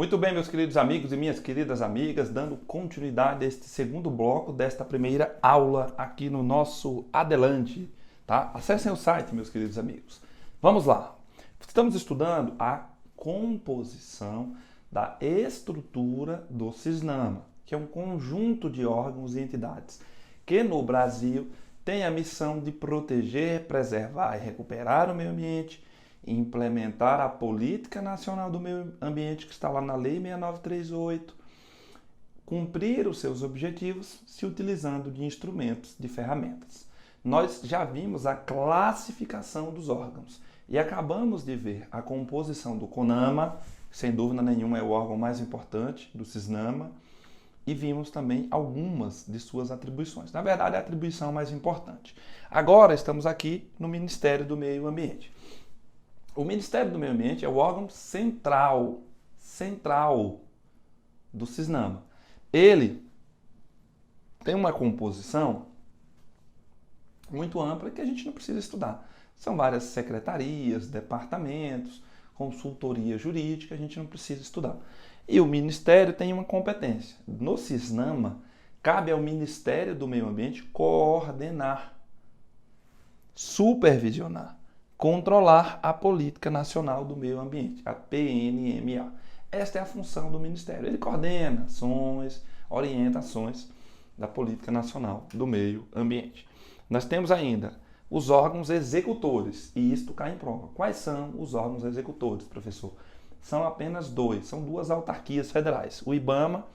Muito bem, meus queridos amigos e minhas queridas amigas, dando continuidade a este segundo bloco desta primeira aula aqui no nosso Adelante, tá? Acessem o site, meus queridos amigos. Vamos lá. Estamos estudando a composição da estrutura do CISNAMA, que é um conjunto de órgãos e entidades que no Brasil tem a missão de proteger, preservar e recuperar o meio ambiente, implementar a Política Nacional do Meio Ambiente, que está lá na Lei 6938, cumprir os seus objetivos se utilizando de instrumentos, de ferramentas. Nós já vimos a classificação dos órgãos e acabamos de ver a composição do CONAMA, que sem dúvida nenhuma é o órgão mais importante do CISNAMA, e vimos também algumas de suas atribuições. Na verdade, é a atribuição mais importante. Agora estamos aqui no Ministério do Meio Ambiente. O Ministério do Meio Ambiente é o órgão central do CISNAMA. Ele tem uma composição muito ampla que a gente não precisa estudar. São várias secretarias, departamentos, consultoria jurídica, a gente não precisa estudar. E o Ministério tem uma competência. No CISNAMA, cabe ao Ministério do Meio Ambiente coordenar, supervisionar, controlar a Política Nacional do Meio Ambiente, a PNMA. Esta é a função do Ministério. Ele coordena ações, orientações da Política Nacional do Meio Ambiente. Nós temos ainda os órgãos executores, e isto cai em prova. Quais são os órgãos executores, professor? São apenas dois, são duas autarquias federais. O IBAMA,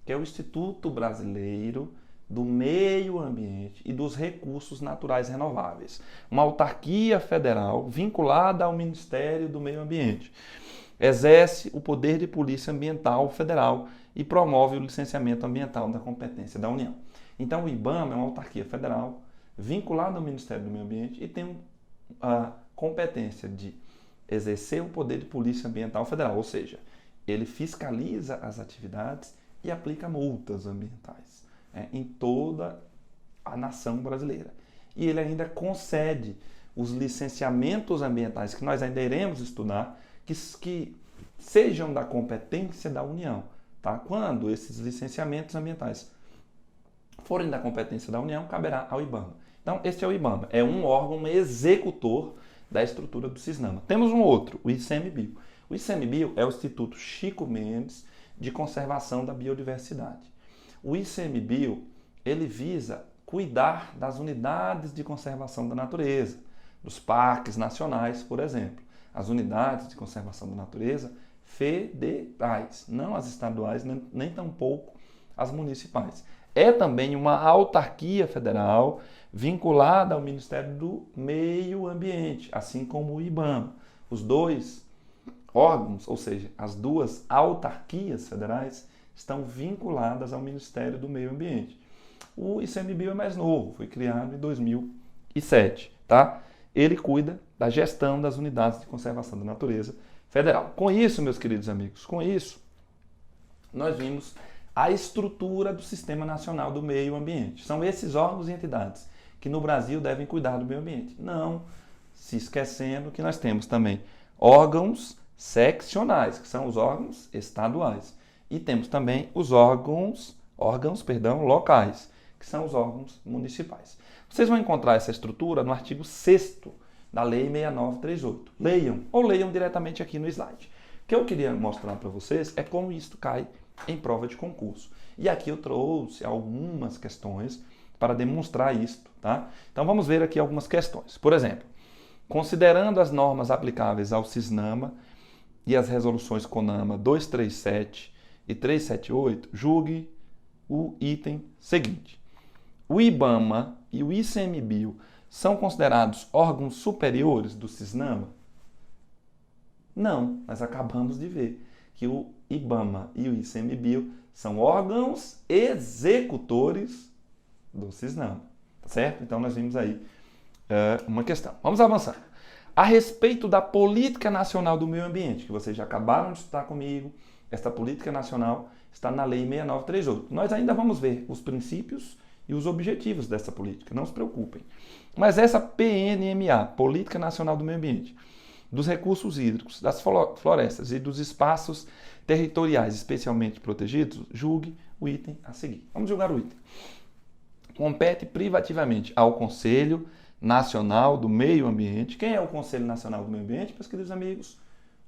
que é o Instituto Brasileiro do Meio Ambiente e dos Recursos Naturais Renováveis. Uma autarquia federal vinculada ao Ministério do Meio Ambiente. Exerce o poder de polícia ambiental federal e promove o licenciamento ambiental da competência da União. Então, o IBAMA é uma autarquia federal vinculada ao Ministério do Meio Ambiente e tem a competência de exercer o poder de polícia ambiental federal, ou seja, ele fiscaliza as atividades e aplica multas ambientais em toda a nação brasileira. E ele ainda concede os licenciamentos ambientais, que nós ainda iremos estudar, que sejam da competência da União. Tá? Quando esses licenciamentos ambientais forem da competência da União, caberá ao IBAMA. Então, este é o IBAMA, é um órgão executor da estrutura do CISNAMA. Temos um outro, o ICMBio. O ICMBio é o Instituto Chico Mendes de Conservação da Biodiversidade. O ICMBio, ele visa cuidar das unidades de conservação da natureza, dos parques nacionais, por exemplo. As unidades de conservação da natureza federais, não as estaduais, nem tampouco as municipais. É também uma autarquia federal vinculada ao Ministério do Meio Ambiente, assim como o IBAMA. Os dois órgãos, ou seja, as duas autarquias federais, estão vinculadas ao Ministério do Meio Ambiente. O ICMBio é mais novo, foi criado em 2007, tá? Ele cuida da gestão das unidades de conservação da natureza federal. Com isso, meus queridos amigos, com isso, nós vimos a estrutura do Sistema Nacional do Meio Ambiente. São esses órgãos e entidades que no Brasil devem cuidar do meio ambiente. Não se esquecendo que nós temos também órgãos seccionais, que são os órgãos estaduais. E temos também os órgãos locais, que são os órgãos municipais. Vocês vão encontrar essa estrutura no artigo 6º da Lei 6938. Leiam ou leiam diretamente aqui no slide. O que eu queria mostrar para vocês é como isto cai em prova de concurso. E aqui eu trouxe algumas questões para demonstrar isto, tá? Então vamos ver aqui algumas questões. Por exemplo, considerando as normas aplicáveis ao CISNAMA e as resoluções CONAMA 237 e 378, julgue o item seguinte. O IBAMA e o ICMBio são considerados órgãos superiores do CISNAMA? Não, nós acabamos de ver que o IBAMA e o ICMBio são órgãos executores do CISNAMA, tá certo? Então nós vimos aí uma questão. Vamos avançar. A respeito da Política Nacional do Meio Ambiente, que vocês já acabaram de estudar comigo, esta Política Nacional está na Lei 6938. Nós ainda vamos ver os princípios e os objetivos dessa política, não se preocupem. Mas essa PNMA, Política Nacional do Meio Ambiente, dos recursos hídricos, das florestas e dos espaços territoriais especialmente protegidos, julgue o item a seguir. Vamos julgar o item. Compete privativamente ao Conselho Nacional do Meio Ambiente. Quem é o Conselho Nacional do Meio Ambiente, meus queridos amigos?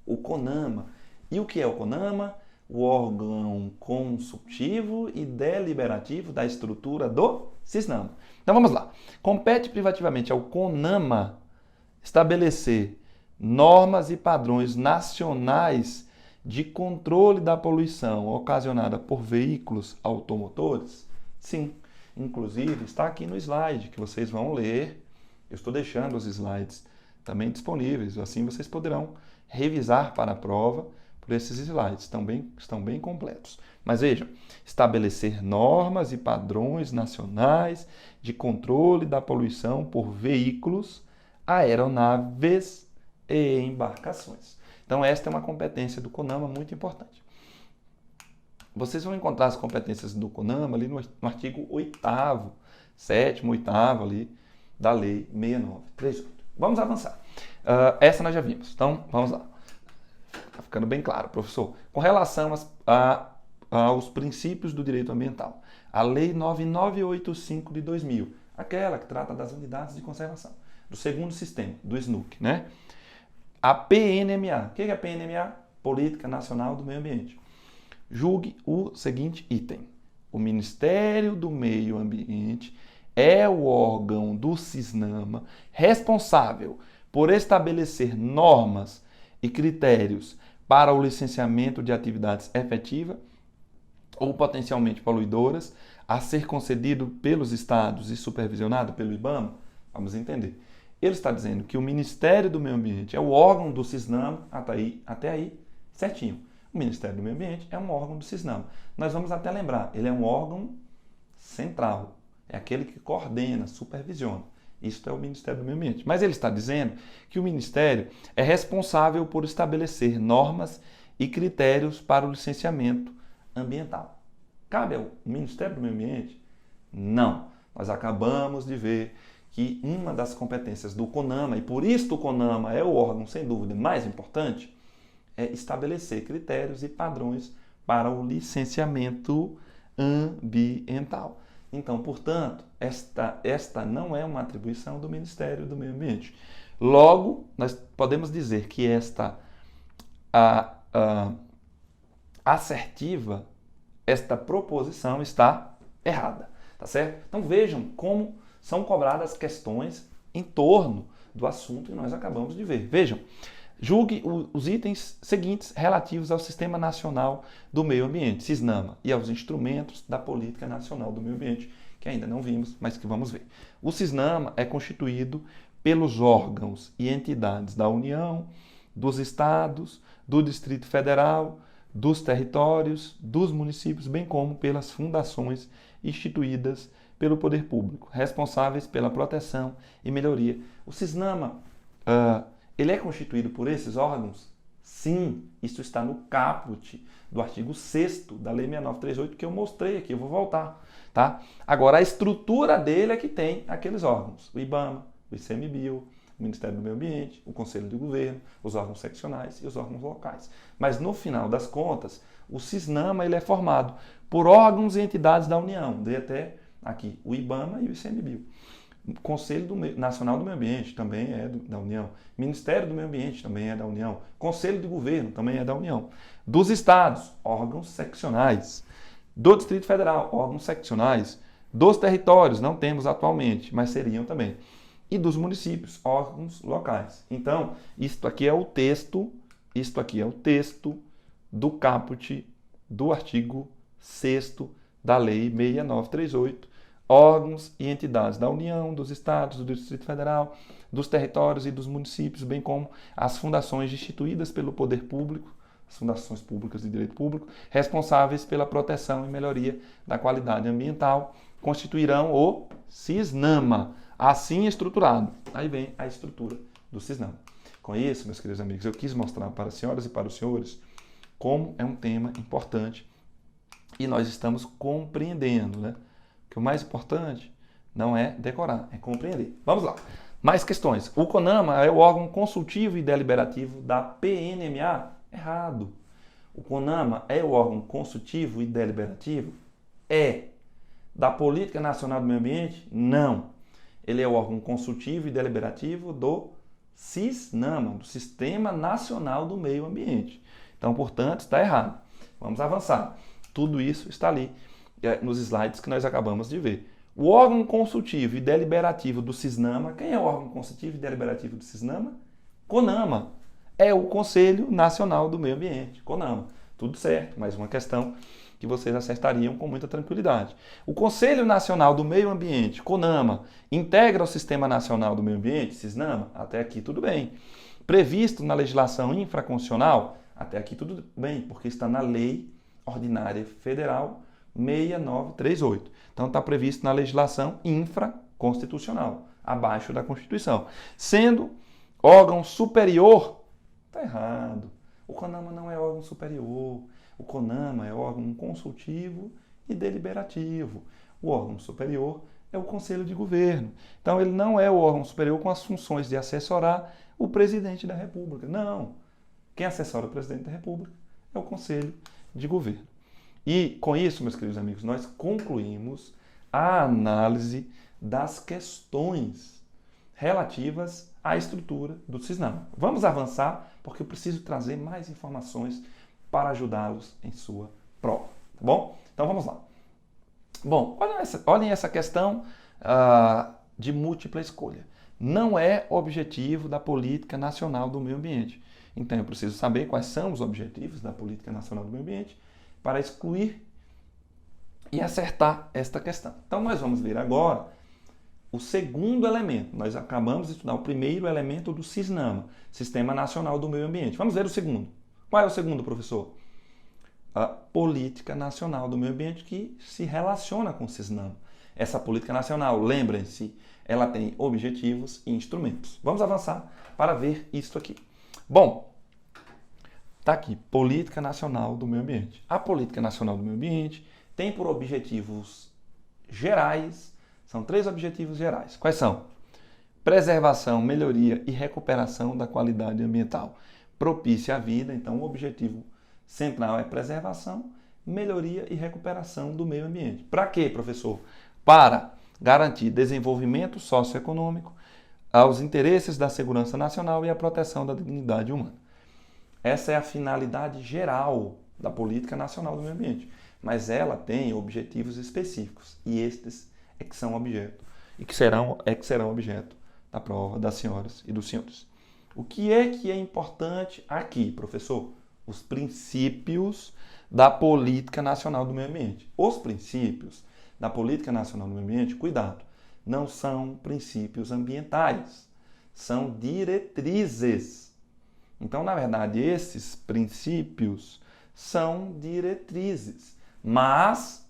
O CONAMA. E o que é o CONAMA? O órgão consultivo e deliberativo da estrutura do CISNAMA. Então vamos lá. Compete privativamente ao CONAMA estabelecer normas e padrões nacionais de controle da poluição ocasionada por veículos automotores? Sim. Inclusive, está aqui no slide que vocês vão ler. Eu estou deixando os slides também disponíveis, assim vocês poderão revisar para a prova por esses slides, estão bem completos. Mas vejam, estabelecer normas e padrões nacionais de controle da poluição por veículos, aeronaves e embarcações. Então esta é uma competência do CONAMA muito importante. Vocês vão encontrar as competências do CONAMA ali no artigo 8º, 7º, 8º ali da Lei 6938. Vamos avançar. Essa nós já vimos, então vamos lá. Está ficando bem claro, professor. Com relação aos princípios do direito ambiental, a Lei 9985 de 2000, aquela que trata das unidades de conservação, do segundo sistema, do SNUC, né? A PNMA. O que é a PNMA? Política Nacional do Meio Ambiente. Julgue o seguinte item. O Ministério do Meio Ambiente é o órgão do CISNAMA responsável por estabelecer normas e critérios para o licenciamento de atividades efetivas ou potencialmente poluidoras a ser concedido pelos estados e supervisionado pelo IBAMA. Vamos entender. Ele está dizendo que o Ministério do Meio Ambiente é o órgão do CISNAMA, até aí, certinho. O Ministério do Meio Ambiente é um órgão do CISNAMA. Nós vamos até lembrar, ele é um órgão central, é aquele que coordena, supervisiona. Isto é o Ministério do Meio Ambiente. Mas ele está dizendo que o Ministério é responsável por estabelecer normas e critérios para o licenciamento ambiental. Cabe ao Ministério do Meio Ambiente? Não. Nós acabamos de ver que uma das competências do CONAMA, e por isso o CONAMA é o órgão, sem dúvida, mais importante, é estabelecer critérios e padrões para o licenciamento ambiental. Então, portanto, esta não é uma atribuição do Ministério do Meio Ambiente. Logo, nós podemos dizer que esta assertiva, esta proposição está errada, tá certo? Então vejam como são cobradas questões em torno do assunto que nós acabamos de ver. Vejam, julgue os itens seguintes relativos ao Sistema Nacional do Meio Ambiente, CISNAMA, e aos instrumentos da Política Nacional do Meio Ambiente, que ainda não vimos, mas que vamos ver. O CISNAMA é constituído pelos órgãos e entidades da União, dos estados, do Distrito Federal, dos territórios, dos municípios, bem como pelas fundações instituídas pelo poder público, responsáveis pela proteção e melhoria. O CISNAMA, ele é constituído por esses órgãos? Sim, isso está no caput do artigo 6º da Lei 6938 que eu mostrei aqui, eu vou voltar, tá? Agora, a estrutura dele é que tem aqueles órgãos, o IBAMA, o ICMBio, o Ministério do Meio Ambiente, o Conselho de Governo, os órgãos seccionais e os órgãos locais. Mas, no final das contas, o CISNAMA ele é formado por órgãos e entidades da União, dei até aqui o IBAMA e o ICMBio. O Conselho Nacional do Meio Ambiente também é da União. Ministério do Meio Ambiente também é da União. Conselho de Governo também é da União. Dos estados, órgãos seccionais. Do Distrito Federal, órgãos seccionais. Dos territórios, não temos atualmente, mas seriam também. E dos municípios, órgãos locais. Então, isto aqui é o texto do caput do artigo 6º da Lei 6938, órgãos e entidades da União, dos estados, do Distrito Federal, dos territórios e dos municípios, bem como as fundações instituídas pelo poder público, as fundações públicas de direito público, responsáveis pela proteção e melhoria da qualidade ambiental, constituirão o CISNAMA, assim estruturado. Aí vem a estrutura do CISNAMA. Com isso, meus queridos amigos, eu quis mostrar para as senhoras e para os senhores como é um tema importante e nós estamos compreendendo, né? Que o mais importante não é decorar, é compreender. Vamos lá. Mais questões. O CONAMA é o órgão consultivo e deliberativo da PNMA? Errado. O CONAMA é o órgão consultivo e deliberativo? É. Da Política Nacional do Meio Ambiente? Não. Ele é o órgão consultivo e deliberativo do SISNAMA, do Sistema Nacional do Meio Ambiente. Então, portanto, está errado. Vamos avançar. Tudo isso está ali nos slides que nós acabamos de ver. O órgão consultivo e deliberativo do SISNAMA, quem é o órgão consultivo e deliberativo do SISNAMA? CONAMA. É o Conselho Nacional do Meio Ambiente, CONAMA. Tudo certo, mais uma questão que vocês acertariam com muita tranquilidade. O Conselho Nacional do Meio Ambiente, CONAMA, integra o Sistema Nacional do Meio Ambiente, SISNAMA? Até aqui tudo bem. Previsto na legislação infraconstitucional? Até aqui tudo bem, porque está na Lei Ordinária Federal 6938. Então está previsto na legislação infraconstitucional, abaixo da Constituição. Sendo órgão superior, está errado. O CONAMA não é órgão superior. O CONAMA é órgão consultivo e deliberativo. O órgão superior é o Conselho de Governo. Então ele não é o órgão superior com as funções de assessorar o presidente da República. Não. Quem assessora o presidente da República é o Conselho de Governo. E com isso, meus queridos amigos, nós concluímos a análise das questões relativas à estrutura do SISNAMA. Vamos avançar, porque eu preciso trazer mais informações para ajudá-los em sua prova, tá bom? Então vamos lá. Bom, olhem essa questão de múltipla escolha. Não é objetivo da Política Nacional do Meio Ambiente. Então eu preciso saber quais são os objetivos da Política Nacional do Meio Ambiente para excluir e acertar esta questão. Então nós vamos ver agora o segundo elemento. Nós acabamos de estudar o primeiro elemento do SISNAMA, Sistema Nacional do Meio Ambiente. Vamos ver o segundo. Qual é o segundo, professor? A Política Nacional do Meio Ambiente, que se relaciona com o SISNAMA. Essa política nacional, lembrem-se, ela tem objetivos e instrumentos. Vamos avançar para ver isso aqui. Bom, está aqui, Política Nacional do Meio Ambiente. A Política Nacional do Meio Ambiente tem por objetivos gerais, são 3 objetivos gerais. Quais são? Preservação, melhoria e recuperação da qualidade ambiental. Propícia à vida, então o objetivo central é preservação, melhoria e recuperação do meio ambiente. Para quê, professor? Para garantir desenvolvimento socioeconômico, aos interesses da segurança nacional e a proteção da dignidade humana. Essa é a finalidade geral da Política Nacional do Meio Ambiente, mas ela tem objetivos específicos e estes é que são objeto e que serão objeto da prova das senhoras e dos senhores. O que é importante aqui, professor? Os princípios da Política Nacional do Meio Ambiente. Os princípios da Política Nacional do Meio Ambiente, cuidado, não são princípios ambientais, são diretrizes. Então, na verdade, esses princípios são diretrizes, mas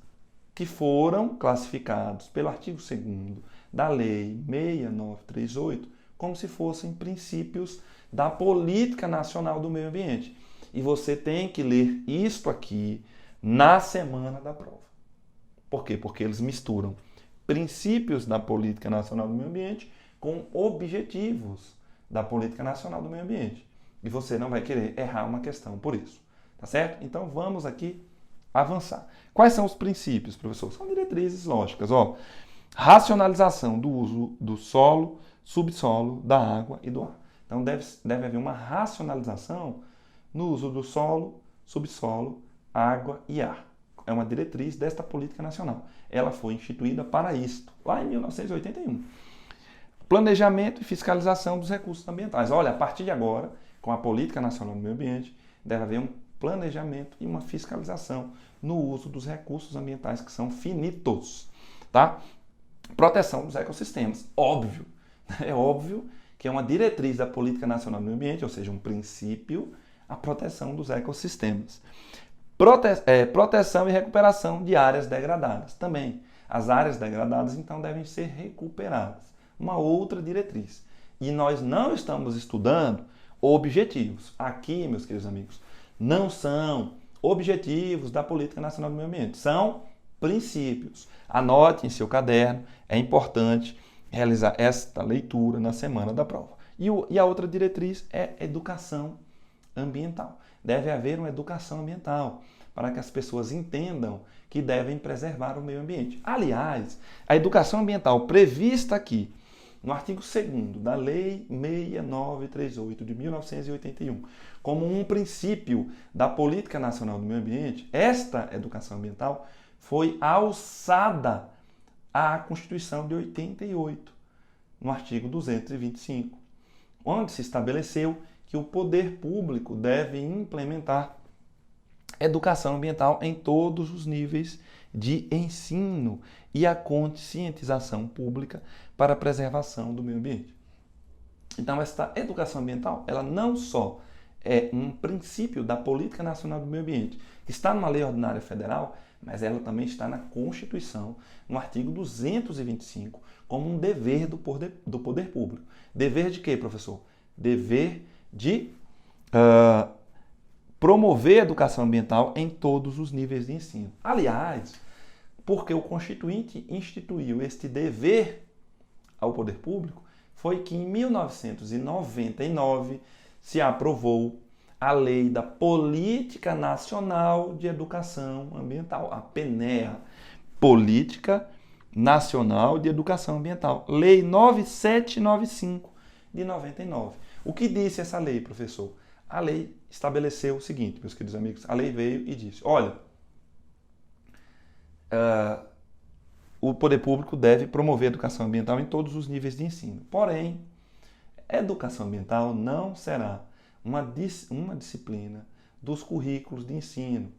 que foram classificados pelo artigo 2º da Lei 6938 como se fossem princípios da Política Nacional do Meio Ambiente. E você tem que ler isto aqui na semana da prova. Por quê? Porque eles misturam princípios da Política Nacional do Meio Ambiente com objetivos da Política Nacional do Meio Ambiente. E você não vai querer errar uma questão por isso. Tá certo? Então vamos aqui avançar. Quais são os princípios, professor? São diretrizes lógicas. Racionalização do uso do solo, subsolo, da água e do ar. Então deve haver uma racionalização no uso do solo, subsolo, água e ar. É uma diretriz desta política nacional. Ela foi instituída para isto, lá em 1981. Planejamento e fiscalização dos recursos ambientais. Olha, a partir de agora, com a Política Nacional do Meio Ambiente, deve haver um planejamento e uma fiscalização no uso dos recursos ambientais que são finitos, tá? Proteção dos ecossistemas. Óbvio, é óbvio que é uma diretriz da Política Nacional do Meio Ambiente, ou seja, um princípio, a proteção dos ecossistemas. Proteção e recuperação de áreas degradadas. Também, as áreas degradadas, então, devem ser recuperadas. Uma outra diretriz. E nós não estamos estudando objetivos. Aqui, meus queridos amigos, não são objetivos da Política Nacional do Meio Ambiente. São princípios. Anote em seu caderno, é importante realizar esta leitura na semana da prova. E a outra diretriz é educação ambiental. Deve haver uma educação ambiental para que as pessoas entendam que devem preservar o meio ambiente. Aliás, a educação ambiental prevista aqui no artigo 2º da Lei 6938 de 1981, como um princípio da Política Nacional do Meio Ambiente, esta educação ambiental foi alçada à Constituição de 88, no artigo 225, onde se estabeleceu que o poder público deve implementar educação ambiental em todos os níveis de ensino e a conscientização pública para a preservação do meio ambiente. Então, esta educação ambiental, ela não só é um princípio da Política Nacional do Meio Ambiente, que está numa lei ordinária federal, mas ela também está na Constituição, no artigo 225, como um dever do poder público. Dever de quê, professor? Dever de promover a educação ambiental em todos os níveis de ensino. Aliás, porque o Constituinte instituiu este dever ao poder público, foi que em 1999 se aprovou a Lei da Política Nacional de Educação Ambiental, a PNEA, Política Nacional de Educação Ambiental, Lei 9795 de 99. O que disse essa lei, professor? A lei estabeleceu o seguinte, meus queridos amigos, a lei veio e disse, olha, o poder público deve promover a educação ambiental em todos os níveis de ensino. Porém, a educação ambiental não será uma disciplina dos currículos de ensino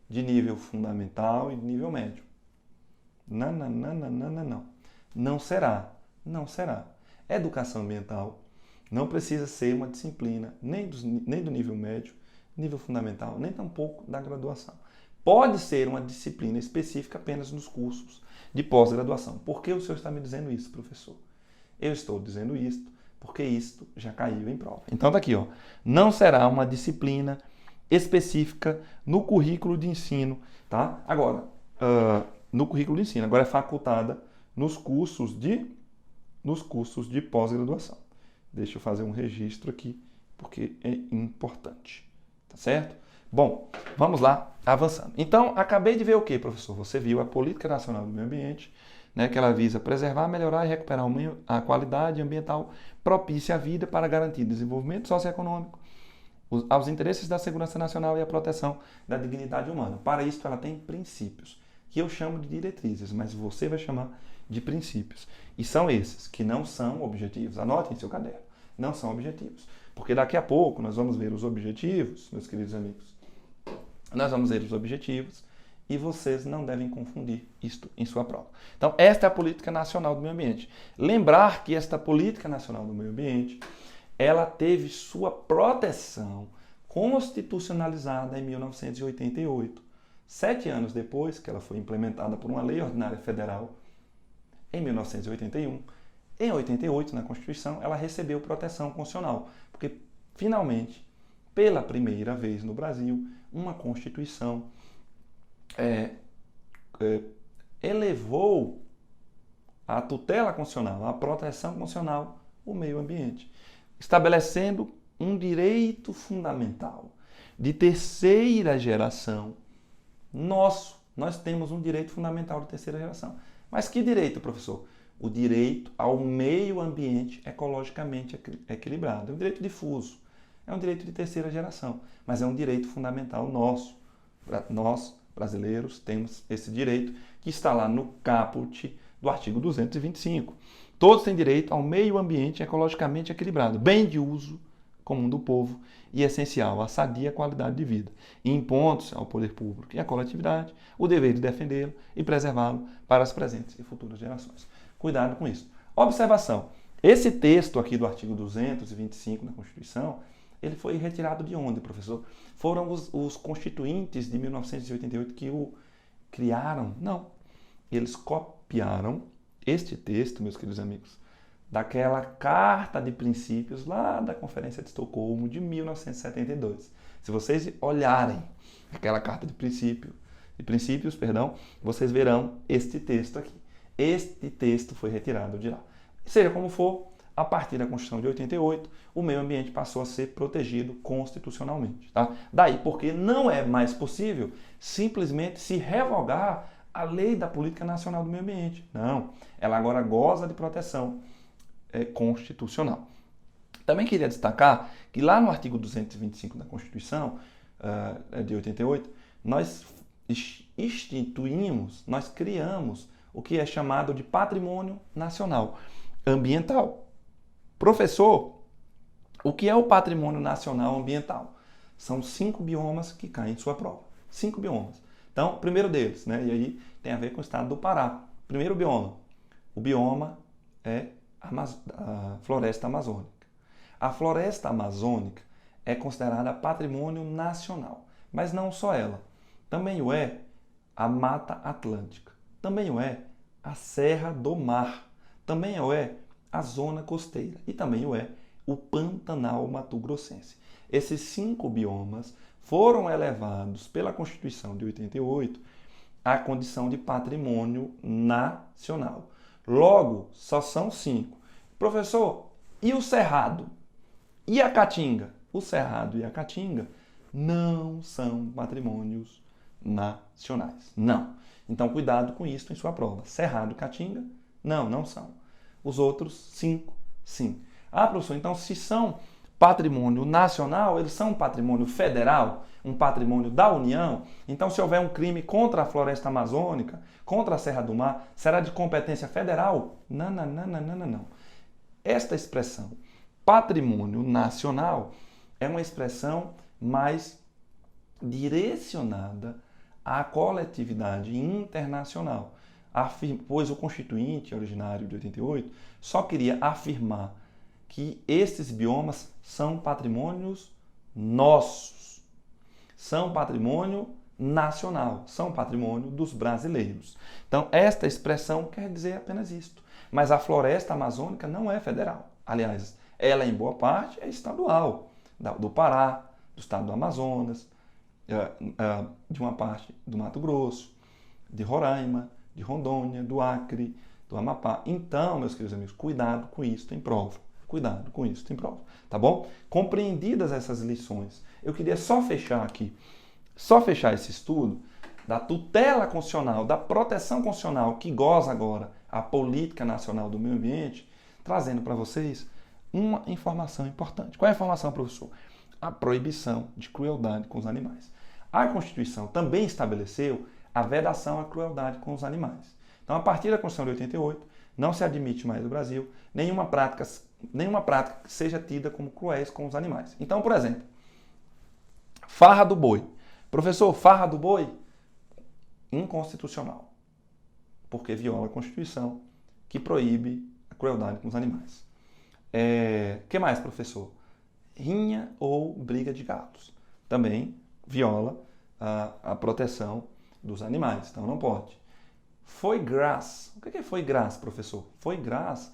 de nível fundamental e de nível médio. Não. Não será. Educação ambiental não precisa ser uma disciplina nem do nível médio, nível fundamental, nem tampouco da graduação. Pode ser uma disciplina específica apenas nos cursos de pós-graduação. Por que o senhor está me dizendo isso, professor? Eu estou dizendo isso porque isto já caiu em prova. Então tá aqui, ó. Não será uma disciplina específica no currículo de ensino, tá? Agora, no currículo de ensino, agora é facultada nos cursos de pós-graduação. Deixa eu fazer um registro aqui, porque é importante, tá certo? Bom, vamos lá, avançando. Então, acabei de ver o que, professor? Você viu a Política Nacional do Meio Ambiente, né, que ela visa preservar, melhorar e recuperar a qualidade ambiental propícia à vida para garantir desenvolvimento socioeconômico, aos interesses da segurança nacional e a proteção da dignidade humana. Para isso, ela tem princípios, que eu chamo de diretrizes, mas você vai chamar de princípios. E são esses, que não são objetivos. Anotem em seu caderno. Não são objetivos. Porque daqui a pouco nós vamos ver os objetivos, meus queridos amigos. Nós vamos ver os objetivos e vocês não devem confundir isto em sua prova. Então, esta é a Política Nacional do Meio Ambiente. Lembrar que esta Política Nacional do Meio Ambiente, ela teve sua proteção constitucionalizada em 1988. 7 anos depois que ela foi implementada por uma lei ordinária federal, em 1981, em 88, na Constituição, ela recebeu proteção constitucional, porque, finalmente, pela primeira vez no Brasil, uma Constituição elevou a tutela constitucional, a proteção constitucional, o meio ambiente, estabelecendo um direito fundamental de terceira geração nosso. Nós temos um direito fundamental de terceira geração. Mas que direito, professor? O direito ao meio ambiente ecologicamente equilibrado. É um direito difuso. É um direito de terceira geração, mas é um direito fundamental nosso. Nós, brasileiros, temos esse direito que está lá no caput do artigo 225. Todos têm direito ao meio ambiente ecologicamente equilibrado, bem de uso comum do povo e essencial à sadia qualidade de vida, e impondo-se ao poder público e à coletividade o dever de defendê-lo e preservá-lo para as presentes e futuras gerações. Cuidado com isso. Observação. Esse texto aqui do artigo 225 da Constituição, ele foi retirado de onde, professor? Foram os constituintes de 1988 que o criaram? Não. Eles copiaram este texto, meus queridos amigos, daquela Carta de Princípios lá da Conferência de Estocolmo de 1972. Se vocês olharem aquela Carta de Princípios, vocês verão este texto aqui. Este texto foi retirado de lá. Seja como for, a partir da Constituição de 88, o meio ambiente passou a ser protegido constitucionalmente. Tá? Daí porque não é mais possível simplesmente se revogar a lei da Política Nacional do Meio Ambiente. Não, ela agora goza de proteção constitucional. Também queria destacar que lá no artigo 225 da Constituição de 88, nós instituímos, nós criamos o que é chamado de Patrimônio Nacional Ambiental. Professor, o que é o Patrimônio Nacional Ambiental? São 5 biomas que caem em sua prova. 5 biomas. Então, o primeiro deles, né? E aí tem a ver com o estado do Pará. Primeiro bioma. O bioma é a floresta amazônica. A floresta amazônica é considerada patrimônio nacional. Mas não só ela. Também o é a Mata Atlântica. Também o é a Serra do Mar. Também o é a zona costeira. E também o é o Pantanal Mato-Grossense. Esses 5 biomas foram elevados pela Constituição de 88 à condição de patrimônio nacional. Logo, só são 5. Professor, e o Cerrado? E a Caatinga? O Cerrado e a Caatinga não são patrimônios nacionais. Não. Então, cuidado com isso em sua prova. Cerrado e Caatinga? Não são. Os outros 5, sim. Ah, professor, então se são patrimônio nacional, eles são um patrimônio federal, um patrimônio da União. Então, se houver um crime contra a floresta amazônica, contra a Serra do Mar, será de competência federal? Não. Esta expressão, patrimônio nacional, é uma expressão mais direcionada à coletividade internacional, pois o Constituinte originário de 88 só queria afirmar que esses biomas são patrimônios nossos, são patrimônio nacional, são patrimônio dos brasileiros. Então, esta expressão quer dizer apenas isto. Mas a floresta amazônica não é federal. Aliás, ela em boa parte é estadual, do Pará, do estado do Amazonas, de uma parte do Mato Grosso, de Roraima, de Rondônia, do Acre, do Amapá. Então, meus queridos amigos, cuidado com isso em prova. Cuidado com isso em prova, tá bom? Compreendidas essas lições, eu queria só fechar esse estudo da tutela constitucional, da proteção constitucional que goza agora a Política Nacional do Meio Ambiente, trazendo para vocês uma informação importante. Qual é a informação, professor? A proibição de crueldade com os animais. A Constituição também estabeleceu a vedação à crueldade com os animais. Então, a partir da Constituição de 88, não se admite mais no Brasil nenhuma prática que seja tida como cruéis com os animais. Então, por exemplo, farra do boi. Professor, farra do boi? Inconstitucional, porque viola a Constituição, que proíbe a crueldade com os animais. Que mais, professor? Rinha ou briga de gatos. Também viola a proteção dos animais, então não pode. Foie gras. O que é foie gras, professor? Foie gras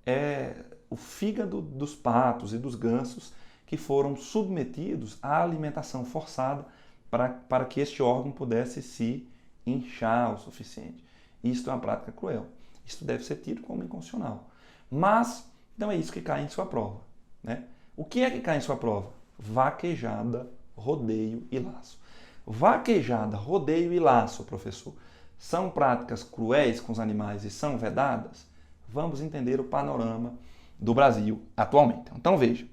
é o fígado dos patos e dos gansos que foram submetidos à alimentação forçada para que este órgão pudesse se inchar o suficiente. Isto é uma prática cruel. Isto deve ser tido como inconstitucional. Mas, então é isso que cai em sua prova, né? O que é que cai em sua prova? Vaquejada, rodeio e laço. Vaquejada, rodeio e laço, professor, são práticas cruéis com os animais e são vedadas? Vamos entender o panorama do Brasil atualmente. Então veja,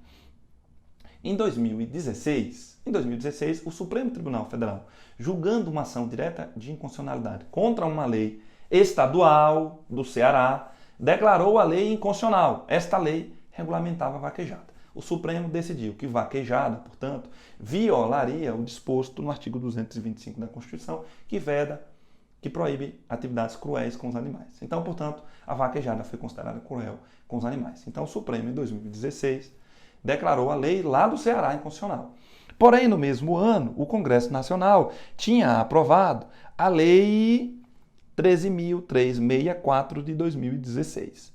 em 2016, o Supremo Tribunal Federal, julgando uma ação direta de inconstitucionalidade contra uma lei estadual do Ceará, declarou a lei inconstitucional. Esta lei regulamentava a vaquejada. O Supremo decidiu que vaquejada, portanto, violaria o disposto no artigo 225 da Constituição, que proíbe atividades cruéis com os animais. Então, portanto, a vaquejada foi considerada cruel com os animais. Então, o Supremo, em 2016, declarou a lei lá do Ceará inconstitucional. Porém, no mesmo ano, o Congresso Nacional tinha aprovado a Lei 13.364 de 2016,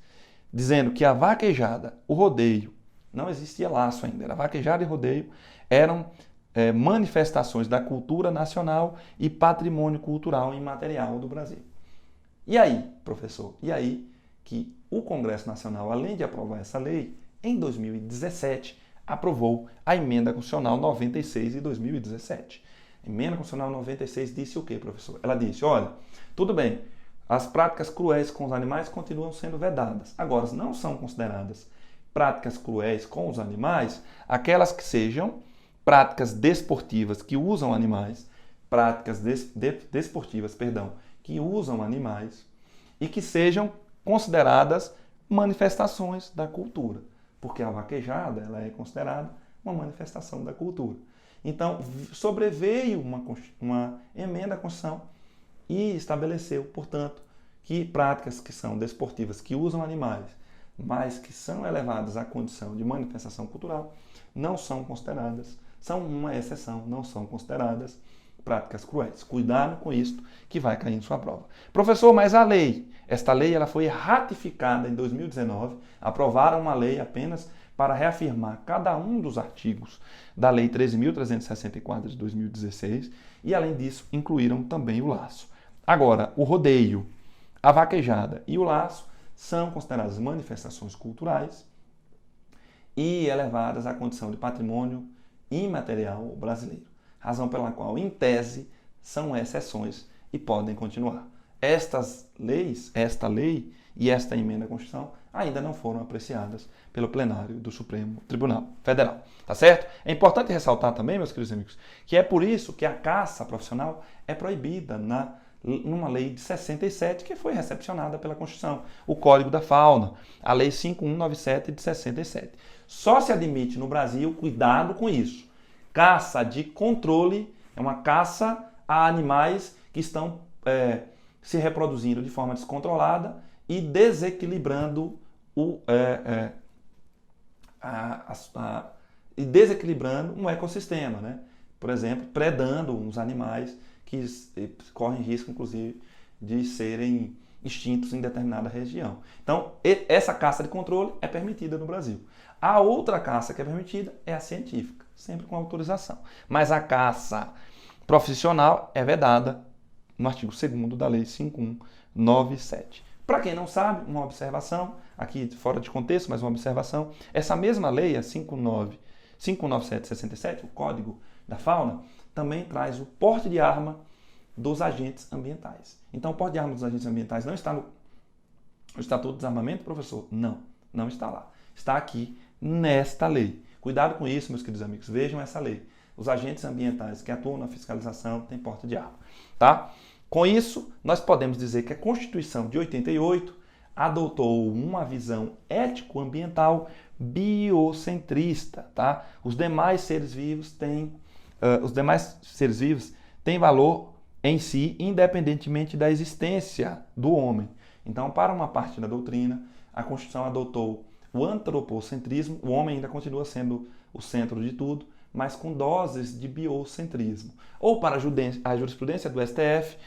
dizendo que a vaquejada, o rodeio, não existia laço ainda, era vaquejada e rodeio, eram manifestações da cultura nacional e patrimônio cultural imaterial do Brasil. E aí, professor? E aí que o Congresso Nacional, além de aprovar essa lei, em 2017 aprovou a Emenda Constitucional 96 de 2017. A Emenda Constitucional 96 disse o quê, professor? Ela disse, olha, tudo bem, as práticas cruéis com os animais continuam sendo vedadas. Agora, não são consideradas práticas cruéis com os animais aquelas que sejam práticas desportivas que usam animais, práticas desportivas, que usam animais e que sejam consideradas manifestações da cultura, porque a vaquejada ela é considerada uma manifestação da cultura. Então, sobreveio uma emenda à Constituição e estabeleceu, portanto, que práticas que são desportivas, que usam animais, mas que são elevadas à condição de manifestação cultural, não são consideradas, são uma exceção, não são consideradas práticas cruéis. Cuidado com isso que vai cair em sua prova. Professor, mas a lei, esta lei ela foi ratificada em 2019, aprovaram uma lei apenas para reafirmar cada um dos artigos da Lei 13.364 de 2016 e, além disso, incluíram também o laço. Agora, o rodeio, a vaquejada e o laço são consideradas manifestações culturais e elevadas à condição de patrimônio imaterial brasileiro, razão pela qual, em tese, são exceções e podem continuar. Esta lei e esta emenda à Constituição ainda não foram apreciadas pelo plenário do Supremo Tribunal Federal. Tá certo? É importante ressaltar também, meus queridos amigos, que é por isso que a caça profissional é proibida numa lei de 67 que foi recepcionada pela Constituição, o Código da Fauna, a Lei 5197 de 67. Só se admite no Brasil, cuidado com isso, caça de controle, é uma caça a animais que estão se reproduzindo de forma descontrolada e desequilibrando um ecossistema, né? Por exemplo, predando uns animais que correm risco, inclusive, de serem extintos em determinada região. Então, essa caça de controle é permitida no Brasil. A outra caça que é permitida é a científica, sempre com autorização. Mas a caça profissional é vedada no artigo 2º da Lei 5197. Para quem não sabe, uma observação, aqui fora de contexto, mas uma observação, essa mesma lei, a 5197 de 67, o Código da Fauna, também traz o porte de arma dos agentes ambientais. Então, o porte de arma dos agentes ambientais não está no Estatuto de Desarmamento, professor? Não, não está lá. Está aqui nesta lei. Cuidado com isso, meus queridos amigos. Vejam essa lei. Os agentes ambientais que atuam na fiscalização têm porte de arma. Tá? Com isso, nós podemos dizer que a Constituição de 88 adotou uma visão ético-ambiental biocentrista. Tá? Os demais seres vivos têm valor em si, independentemente da existência do homem. Então, para uma parte da doutrina, a Constituição adotou o antropocentrismo, o homem ainda continua sendo o centro de tudo, mas com doses de biocentrismo. Ou para a jurisprudência do STF,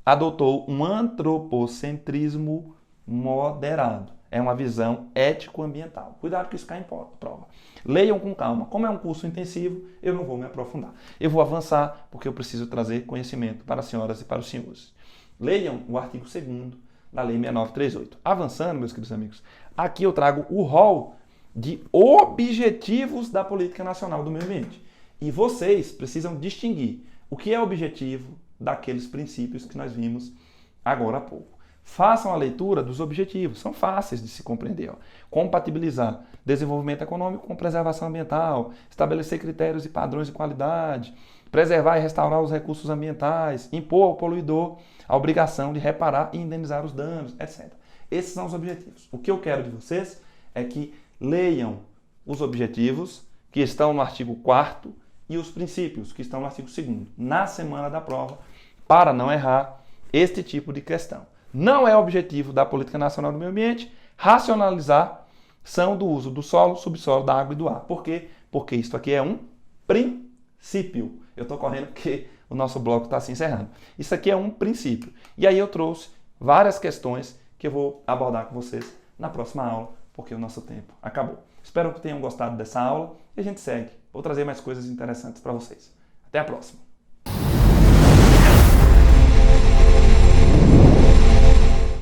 adotou um antropocentrismo moderado. É uma visão ético-ambiental. Cuidado que isso cai em prova. Leiam com calma. Como é um curso intensivo, eu não vou me aprofundar. Eu vou avançar porque eu preciso trazer conhecimento para as senhoras e para os senhores. Leiam o artigo 2º da Lei 6938. Avançando, meus queridos amigos, aqui eu trago o rol de objetivos da Política Nacional do Meio Ambiente. E vocês precisam distinguir o que é objetivo daqueles princípios que nós vimos agora há pouco. Façam a leitura dos objetivos, são fáceis de se compreender. Ó. Compatibilizar desenvolvimento econômico com preservação ambiental, estabelecer critérios e padrões de qualidade, preservar e restaurar os recursos ambientais, impor ao poluidor a obrigação de reparar e indenizar os danos, etc. Esses são os objetivos. O que eu quero de vocês é que leiam os objetivos que estão no artigo 4º e os princípios que estão no artigo 2º, na semana da prova, para não errar este tipo de questão. Não é objetivo da Política Nacional do Meio Ambiente racionalizar ação do uso do solo, subsolo, da água e do ar. Por quê? Porque isso aqui é um princípio. Eu estou correndo porque o nosso bloco está se encerrando. Isso aqui é um princípio. E aí eu trouxe várias questões que eu vou abordar com vocês na próxima aula, porque o nosso tempo acabou. Espero que tenham gostado dessa aula e a gente segue. Vou trazer mais coisas interessantes para vocês. Até a próxima!